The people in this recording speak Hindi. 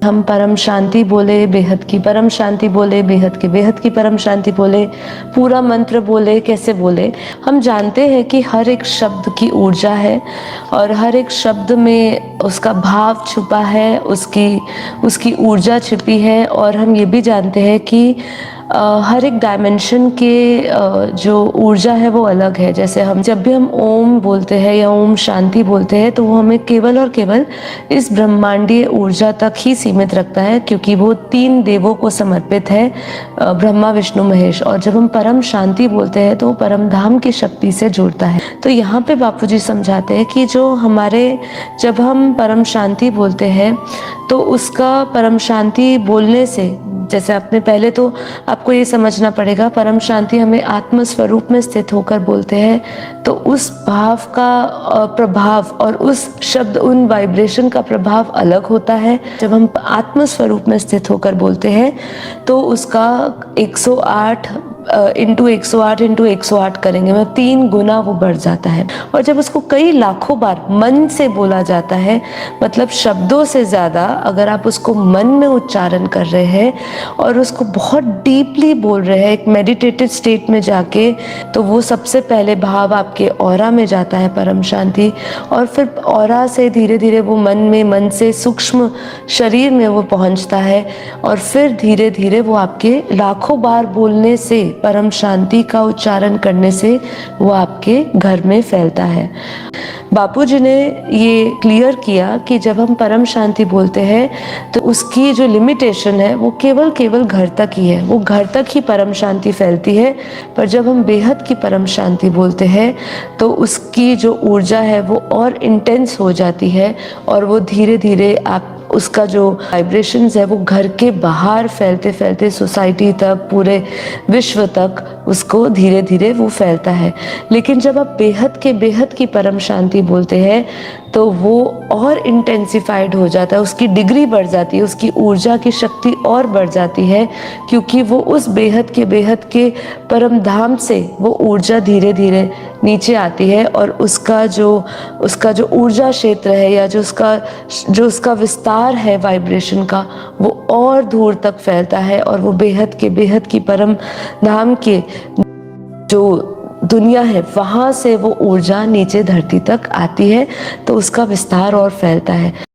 हम परम शांति बोले, बेहद की परम शांति बोले, बेहद की परम शांति बोले, पूरा मंत्र बोले, कैसे बोले। हम जानते हैं कि हर एक शब्द की ऊर्जा है और हर एक शब्द में उसका भाव छुपा है, उसकी ऊर्जा छिपी है। और हम ये भी जानते हैं कि हर एक डायमेंशन के जो ऊर्जा है वो अलग है। जैसे हम जब भी हम ओम बोलते हैं या ओम शांति बोलते हैं तो वो हमें केवल और केवल इस ब्रह्मांडीय ऊर्जा तक ही सीमित रखता है, क्योंकि वो 3 देवों को समर्पित है, ब्रह्मा विष्णु महेश। और जब हम परम शांति बोलते हैं तो परम धाम की शक्ति से जुड़ता है। तो यहाँ पे बापूजी समझाते हैं कि जब हम परम शांति बोलते हैं तो उसका परम शांति बोलने से, जैसे आपने पहले तो आपको ये समझना पड़ेगा, परम शांति हमें आत्म स्वरूप में स्थित होकर बोलते हैं तो उस भाव का प्रभाव और उस शब्द उन वाइब्रेशन का प्रभाव अलग होता है। जब हम आत्म स्वरूप में स्थित होकर बोलते हैं तो उसका 108 इंटू 108 करेंगे, मतलब 3 गुना वो बढ़ जाता है। और जब उसको कई लाखों बार मन से बोला जाता है, मतलब शब्दों से ज़्यादा अगर आप उसको मन में उच्चारण कर रहे हैं और उसको बहुत डीपली बोल रहे हैं एक मेडिटेटिव स्टेट में जाके, तो वो सबसे पहले भाव आपके ऑरा में जाता है परम शांति, और फिर ऑरा से धीरे धीरे वो मन से सूक्ष्म शरीर में वो पहुंचता है, और फिर धीरे धीरे वो आपके लाखों बार बोलने से, परम शांति का उच्चारण करने से वो आपके घर में फैलता है। बापूजी ने ये क्लियर किया कि जब हम परम शांति बोलते हैं तो उसकी जो लिमिटेशन है वो केवल घर तक ही है, वो घर तक ही परम शांति फैलती है। पर जब हम बेहद की परम शांति बोलते हैं तो उसकी जो ऊर्जा है वो और इंटेंस हो जाती है, और वो धीरे धीरे उसका जो वाइब्रेशंस है वो घर के बाहर फैलते फैलते सोसाइटी तक, पूरे विश्व तक उसको धीरे धीरे वो फैलता है। लेकिन जब आप बेहद की परम शांति बोलते हैं तो वो और इंटेंसिफाइड हो जाता है, उसकी डिग्री बढ़ जाती है, उसकी ऊर्जा की शक्ति और बढ़ जाती है, क्योंकि वो उस बेहद के परम धाम से वो ऊर्जा धीरे धीरे नीचे आती है, और उसका जो ऊर्जा क्षेत्र है या जो उसका विस्तार है वाइब्रेशन का, वो और दूर तक फैलता है, और वो बेहद की परम धाम के जो दुनिया है वहाँ से वो ऊर्जा नीचे धरती तक आती है, तो उसका विस्तार और फैलता है।